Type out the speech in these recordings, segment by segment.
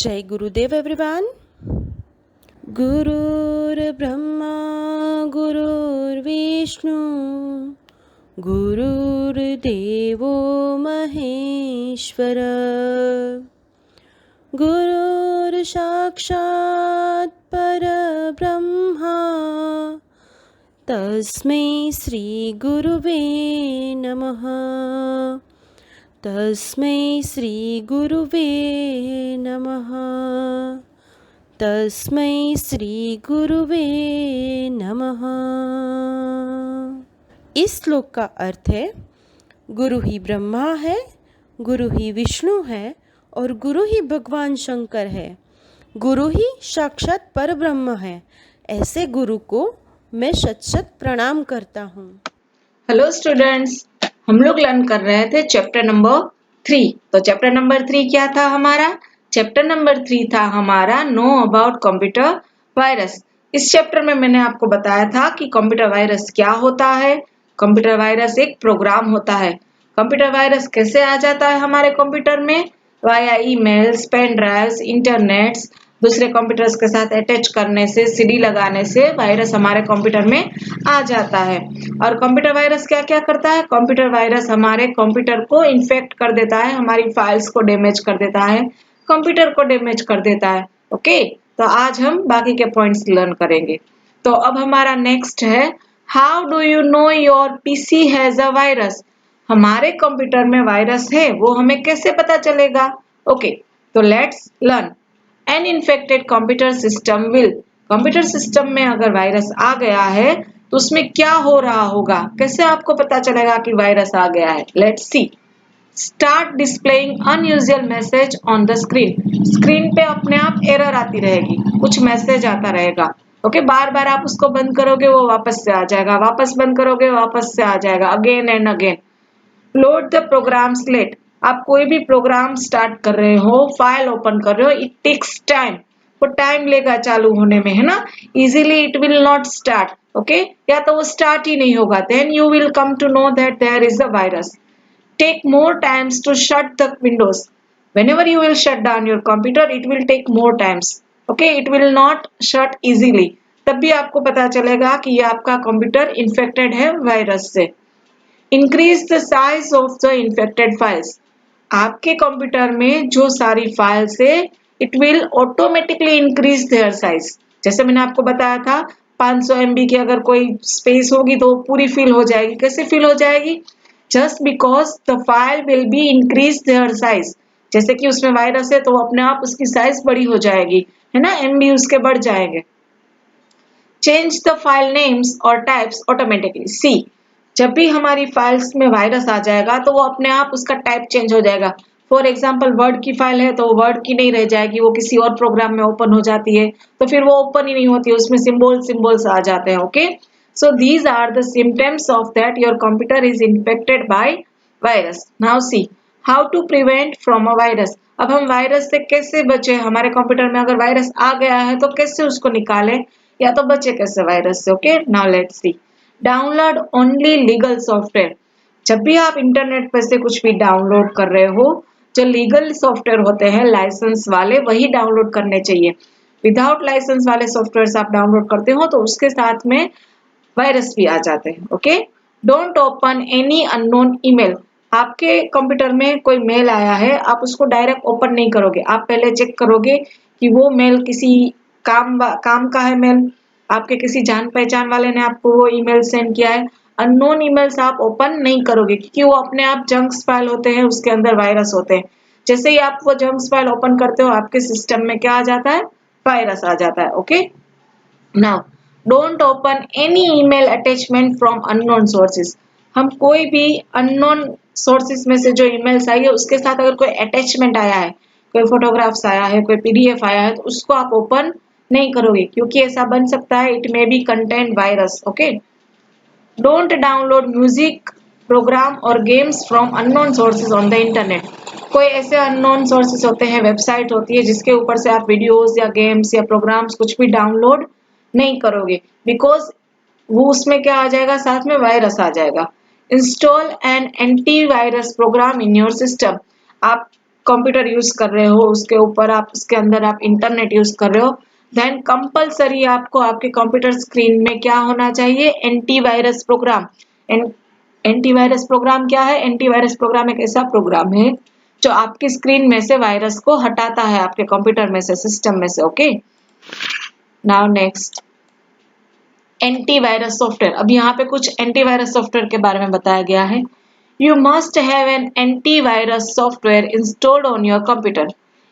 जय गुरुदेव एवरीवन। गुरुर्ब्रह्मा गुरुर्विष्णु गुरुर्देवो महेश्वर गुरुर्साक्षात् परब्रह्मा तस्मै श्री गुरुवे नमः। तस्मै श्री गुरुवे नमः। तस्मै श्री गुरुवे नमः। इस श्लोक का अर्थ है, गुरु ही ब्रह्मा है, गुरु ही विष्णु है और गुरु ही भगवान शंकर है। गुरु ही साक्षात परब्रह्म है। ऐसे गुरु को मैं शत शत प्रणाम करता हूँ। हेलो स्टूडेंट्स, हम लोग लर्न कर रहे थे चैप्टर नंबर 3। तो चैप्टर नंबर 3 क्या था हमारा? चैप्टर नंबर 3 था हमारा नो अबाउट कंप्यूटर वायरस। इस चैप्टर में मैंने आपको बताया था कि कंप्यूटर वायरस क्या होता है। कंप्यूटर वायरस एक प्रोग्राम होता है। कंप्यूटर वायरस कैसे आ जाता है हमारे कंप्यूटर में? Via emails, pen drives, internets, दूसरे कंप्यूटर्स के साथ अटैच करने से, सीडी लगाने से वायरस हमारे कंप्यूटर में आ जाता है। और कंप्यूटर वायरस क्या क्या करता है? कंप्यूटर वायरस हमारे कंप्यूटर को इन्फेक्ट कर देता है, हमारी फाइल्स को डैमेज कर देता है, कंप्यूटर को डैमेज कर देता है। ओके, तो आज हम बाकी के पॉइंट्स लर्न करेंगे। तो अब हमारा नेक्स्ट है, how do you know your PC has a virus? हमारे कंप्यूटर में वायरस है, वो हमें कैसे पता चलेगा? ओके, तो let's learn. An infected computer system will, computer system में अगर वायरस आ गया है तो उसमें क्या हो रहा होगा? कैसे आपको पता चलेगा कि वायरस आ गया है? Let's see. Start displaying unusual message on the screen, screen पे अपने आप एरर आती रहेगी, कुछ मैसेज आता रहेगा। ओके, बार बार आप उसको बंद करोगे वो वापस से आ जाएगा, वापस बंद करोगे वापस से आ जाएगा, again and again. Load the program slate, आप कोई भी प्रोग्राम स्टार्ट कर रहे हो, फाइल ओपन कर रहे हो, इट टेक्स टाइम, वो टाइम लेगा चालू होने में, है ना। Easily it will not start. Okay, या तो वो स्टार्ट ही नहीं होगा, then you will come to know that there is a virus. Take more times to shut the Windows, whenever you will shut down your computer it will take more times. Okay, it will not shut easily, तब भी आपको पता चलेगा कि ये आपका computer infected है virus से। Increase the size of the infected files, आपके कंप्यूटर में जो सारी फाइल्स है it will automatically increase their size. जैसे मैंने आपको बताया था 500 MB की अगर कोई स्पेस होगी तो पूरी फिल हो जाएगी। कैसे फिल हो जाएगी? Just because the file will be increase their size. जैसे कि उसमें वायरस है तो अपने आप उसकी साइज बड़ी हो जाएगी, है ना, MB उसके बढ़ जाएंगे। चेंज द फाइल नेम्स और टाइप्स ऑटोमेटिकली, सी जब भी हमारी फाइल्स में वायरस आ जाएगा तो वो अपने आप उसका टाइप चेंज हो जाएगा। फॉर एग्जाम्पल वर्ड की फाइल है तो वर्ड की नहीं रह जाएगी, वो किसी और प्रोग्राम में ओपन हो जाती है, तो फिर वो ओपन ही नहीं होती है, उसमें सिंबल्स आ जाते हैं। Okay, so these are the symptoms of that your computer is infected by virus. Now see how to prevent from a virus. अब हम वायरस से कैसे बचे? हमारे कंप्यूटर में अगर वायरस आ गया है तो कैसे उसको निकालें या तो बचे कैसे वायरस से? Okay, now let's see. Download only legal software, जब भी आप इंटरनेट पर से कुछ भी डाउनलोड कर रहे हो, जो लीगल सॉफ्टवेयर होते हैं लाइसेंस वाले वही डाउनलोड करने चाहिए। विदाउट लाइसेंस वाले सॉफ्टवेयर आप डाउनलोड करते हो तो उसके साथ में वायरस भी आ जाते हैं। Okay, don't open any unknown email, आपके कंप्यूटर में कोई मेल आया है आप उसको डायरेक्ट ओपन नहीं करोगे, आप पहले चेक करोगे कि वो मेल किसी काम का है मेल, आपके किसी जान पहचान वाले ने आपको वो ईमेल सेंड किया है। अननोन ईमेल्स आप ओपन नहीं करोगे क्योंकि वो अपने आप जंक्स फाइल होते हैं, उसके अंदर वायरस होते हैं। जैसे ही आप वो जंक्स फाइल ओपन करते हो आपके सिस्टम में क्या आ जाता है? वायरस आ जाता है। Okay, now don't open any email attachment from unknown sources, हम कोई भी अननोन सोर्सेज में से जो ईमेल्स आई है उसके साथ अगर कोई अटैचमेंट आया है, कोई फोटोग्राफ्स आया है, कोई PDF आया है तो उसको आप ओपन नहीं करोगे क्योंकि ऐसा बन सकता है it may be content virus. Okay, don't download music, program और games from unknown sources on the internet, कोई ऐसे अननोन सोर्सेज होते हैं, वेबसाइट होती है जिसके ऊपर से आप वीडियोस या गेम्स या प्रोग्राम्स कुछ भी डाउनलोड नहीं करोगे बिकॉज वो उसमें क्या आ जाएगा? साथ में वायरस आ जाएगा। Install an antivirus program in your system, आप कंप्यूटर यूज कर रहे हो, उसके ऊपर आप उसके अंदर आप इंटरनेट यूज कर रहे हो, देन कंपलसरी आपको आपके कंप्यूटर स्क्रीन में क्या होना चाहिए, एंटीवायरस प्रोग्राम। एंटीवायरस प्रोग्राम क्या है? एंटीवायरस प्रोग्राम एक ऐसा प्रोग्राम है जो आपकी स्क्रीन में से वायरस को हटाता है, आपके कंप्यूटर में से, सिस्टम में से। Okay, now next, antivirus software. अब यहाँ पे कुछ एंटीवायरस सॉफ्टवेयर के बारे में बताया गया है। You must have an antivirus software installed on your computer.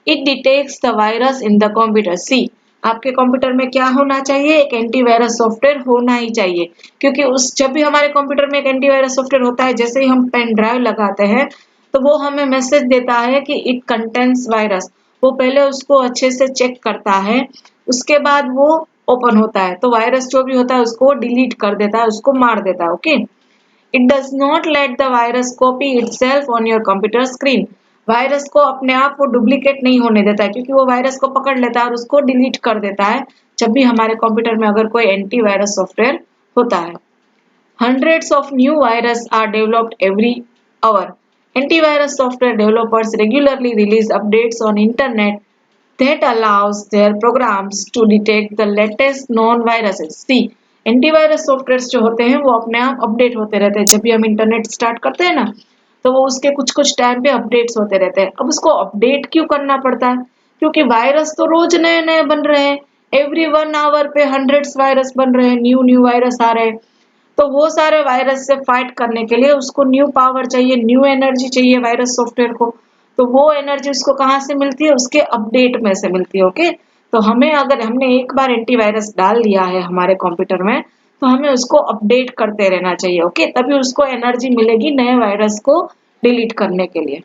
It detects the virus in the computer. See, आपके कंप्यूटर में क्या होना चाहिए? एक एंटीवायरस सॉफ्टवेयर होना ही चाहिए, क्योंकि जब भी हमारे कंप्यूटर में एक एंटीवायरस सॉफ्टवेयर होता है, जैसे ही हम पेन ड्राइव लगाते हैं तो वो हमें मैसेज देता है कि इट कंटेन्स वायरस। वो पहले उसको अच्छे से चेक करता है, उसके बाद वो ओपन होता है, तो वायरस जो भी होता है उसको डिलीट कर देता है, उसको मार देता है। Okay, It does not let the virus copy itself on your computer screen. Virus को अपने आप वो डुप्लीकेट नहीं होने देता है, क्योंकि वो वायरस को पकड़ लेता है और उसको डिलीट कर देता है जब भी हमारे कंप्यूटर में अगर कोई एंटीवायरस सॉफ्टवेयर होता है। Hundreds of new viruses are developed every hour. Antivirus software developers regularly release updates on internet that allows their programs to detect the latest known viruses. See, antivirus software जो होते हैं वो अपने आप update होते रहते हैं। जब भी हम इंटरनेट स्टार्ट करते हैं ना, तो वो उसके कुछ कुछ टाइम पे अपडेट्स होते रहते हैं। अब उसको अपडेट क्यों करना पड़ता है? क्योंकि वायरस तो रोज नए नए बन रहे हैं, एवरी 1 आवर पे हंड्रेड्स वायरस बन रहे हैं, न्यू न्यू वायरस आ रहे हैं। तो वो सारे वायरस से फाइट करने के लिए उसको न्यू पावर चाहिए, न्यू एनर्जी चाहिए वायरस सॉफ्टवेयर को। तो वो एनर्जी उसको कहाँ से मिलती है? उसके अपडेट में से मिलती है। ओके, तो हमें अगर हमने एक बार एंटीवायरस डाल दिया है हमारे कंप्यूटर में, तो हमें उसको अपडेट करते रहना चाहिए। ओके, तभी उसको एनर्जी मिलेगी नए वायरस को डिलीट करने के लिए।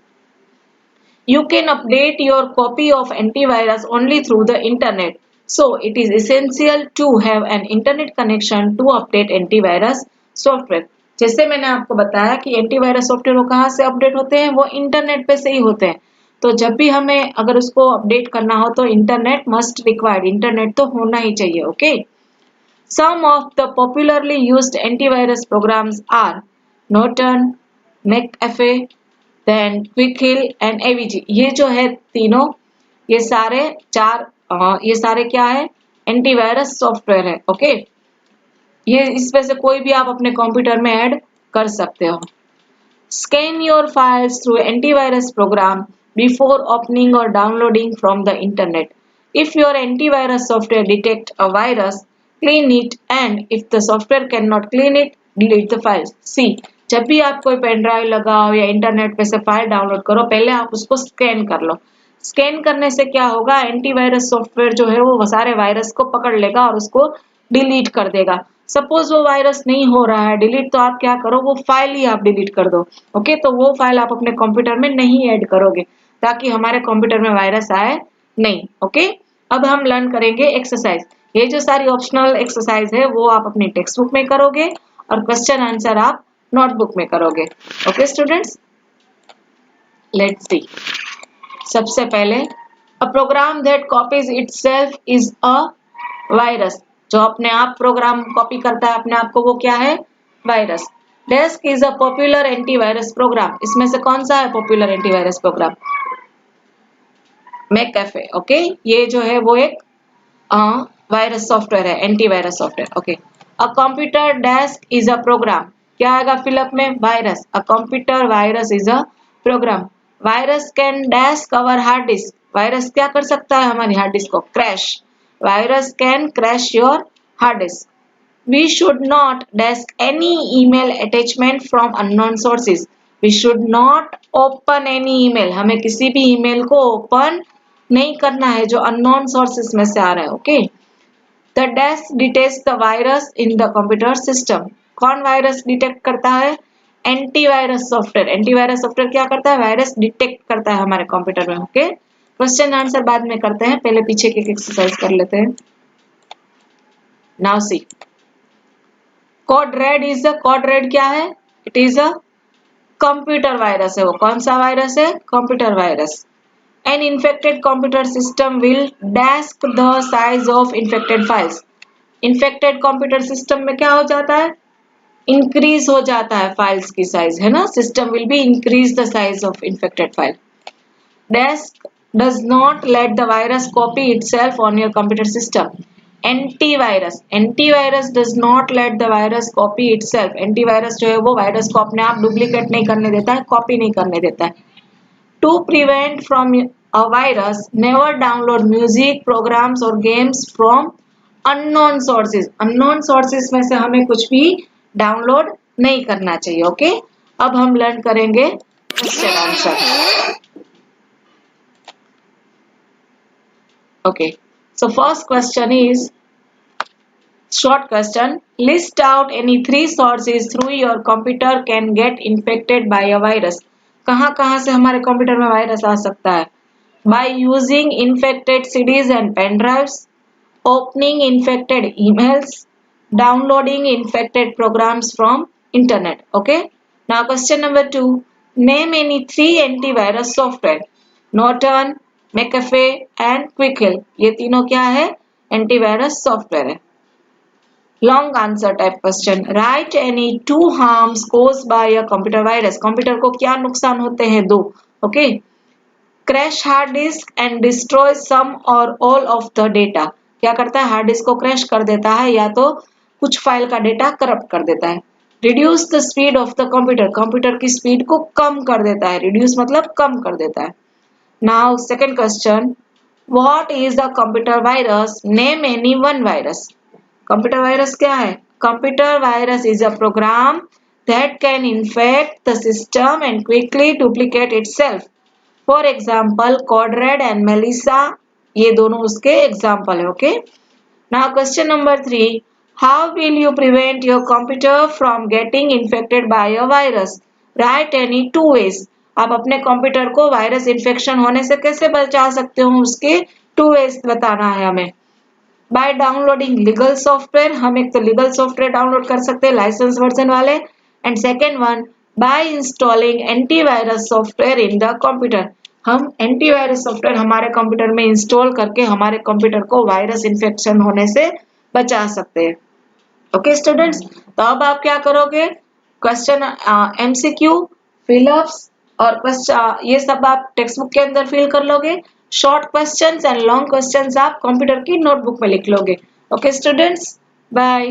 You can update your copy of antivirus only through the internet. So it is essential to have an internet connection to update antivirus software. जैसे मैंने आपको बताया कि एंटीवायरस सॉफ्टवेयर वो कहाँ से अपडेट होते हैं? वो इंटरनेट पे से ही होते हैं। तो जब भी हमें अगर उसको अपडेट करना हो तो इंटरनेट मस्ट रिक्वायर्ड, इंटरनेट तो होना ही चाहिए। Okay, some of the popularly used antivirus programs are Norton, McAfee, then Quick Heal and AVG. ये जो है तीनों, ये सारे ये सारे क्या है? एंटीवायरस सॉफ्टवेयर है। ओके, ये इसमें से कोई भी आप अपने कंप्यूटर में ऐड कर सकते हो। Scan your files through antivirus program before opening और downloading from the internet. If your antivirus software detect a virus, clean it, and if the software can not clean it, delete the files. See, जब भी आप कोई pen drive लगाओ या internet पे से file download करो, पहले आप उसको स्कैन कर लो। स्कैन करने से क्या होगा? एंटीवायरस सॉफ्टवेयर जो है वो सारे वायरस को पकड़ लेगा और उसको डिलीट कर देगा। सपोज वो वायरस नहीं हो रहा है डिलीट, तो आप क्या करो? वो फाइल ही आप डिलीट कर दो। ओके, तो वो फाइल आप अपने कंप्यूटर में नहीं ऐड करोगे, ताकि हमारे कंप्यूटर में वायरस आए नहीं। ओके, अब हम लर्न करेंगे एक्सरसाइज। ये जो सारी ऑप्शनल एक्सरसाइज है वो आप अपनी टेक्स्ट बुक में करोगे और क्वेश्चन आंसर आप नोटबुक में करोगे। Okay students, let's see. सबसे पहले, a program that copies itself is a virus. जो अपने आप प्रोग्राम कॉपी करता है अपने आप को, वो क्या है? Virus. Desk is a popular antivirus program. इसमें से कौन सा है popular antivirus program? McAfee. Okay, ये जो है वो एक वायरस सॉफ्टवेयर है, antivirus software. Okay, a computer desk is a program. क्या आएगा फिलअप में? Virus. A computer virus is a program. Virus can desk our hard disk. वायरस क्या कर सकता है? हमारी हार्ड डिस्क को crash. Virus can crash your hard disk. We should not desk any email attachment from unknown sources. We should not open any email. हमें किसी भी ईमेल को ओपन नहीं करना है जो अननोन सोर्सेस में से आ रहा है। Okay, the desk detects the virus in the computer system. कौन वायरस डिटेक्ट करता है? Antivirus software. एंटीवायरस सॉफ्टवेयर क्या करता है? वायरस डिटेक्ट करता है हमारे कंप्यूटर में। ओके, क्वेश्चन आंसर बाद में करते हैं, पहले पीछे की एक्सरसाइज कर लेते हैं। Now see, code red is code red क्या है? It is a computer virus है। वो कौन सा वायरस है? Computer virus. An infected computer system will desk the size of infected files. Infected computer system में क्या हो जाता है? इंक्रीज हो जाता है फाइल्स की साइज, है ना? System will be increase the size of infected file. desk does not let the virus copy itself on your computer system. Antivirus does not let the virus copy itself. Antivirus जो है वो virus को अपने आप duplicate नहीं करने देता है, कॉपी नहीं करने देता है. To prevent from a virus, never download music, programs or games from unknown sources. Unknown sources में से हमें कुछ भी डाउनलोड नहीं करना चाहिए. ओके, अब हम लर्न करेंगे question answer. Okay, so first question is short question. List out any 3 sources through your computer can get infected by a virus. कहाँ से हमारे कंप्यूटर में वायरस आ सकता है? By using infected CDs and pen drives, opening infected emails, downloading infected programs from internet. Okay, now question number 2. Name any 3 antivirus software. Norton, McAfee and Quick Hill. ये तीनों क्या है? एंटीवायरस सॉफ्टवेयर है. Long answer type question. Write any 2 harms caused by a computer virus. Computer को क्या नुकसान होते हैं? 2. Okay, crash hard disk and destroy some or all of the data. क्या करता है? हार्ड डिस्क को क्रैश कर देता है या तो कुछ फाइल का डेटा करप्ट कर देता है. Reduce the speed of the computer. Computer की स्पीड को कम कर देता है. रिड्यूस मतलब कम कर देता है. Now second question, what is the computer virus? Name any one virus. Computer virus क्या है? Computer virus is a program that can infect the system and quickly duplicate itself. For example, Codred and Melissa, ये दोनों उसके example है. Okay. Now question number 3, how will you prevent your computer from getting infected by a virus? Write any 2 ways. आप अपने computer को virus infection होने से कैसे बचा सकते हो? उसके 2 वेज बताना है हमें. By downloading legal software. हम एक तो लीगल सॉफ्टवेयर डाउनलोड कर सकते हैं लाइसेंस वर्जन वाले. And second one, by installing antivirus software in the computer. हम एंटीवायरस सॉफ्टवेयर हमारे कंप्यूटर में इंस्टॉल करके हमारे कंप्यूटर को वायरस इन्फेक्शन होने से बचा सकते हैं. ओके स्टूडेंट्स, तो अब आप क्या करोगे? क्वेश्चन MCQ, फिलअप्स और ये सब आप टेक्स्ट बुक के अंदर फिल कर लोगे. Short questions and long questions आप कंप्यूटर की नोटबुक में लिख लोगे. Okay students, bye.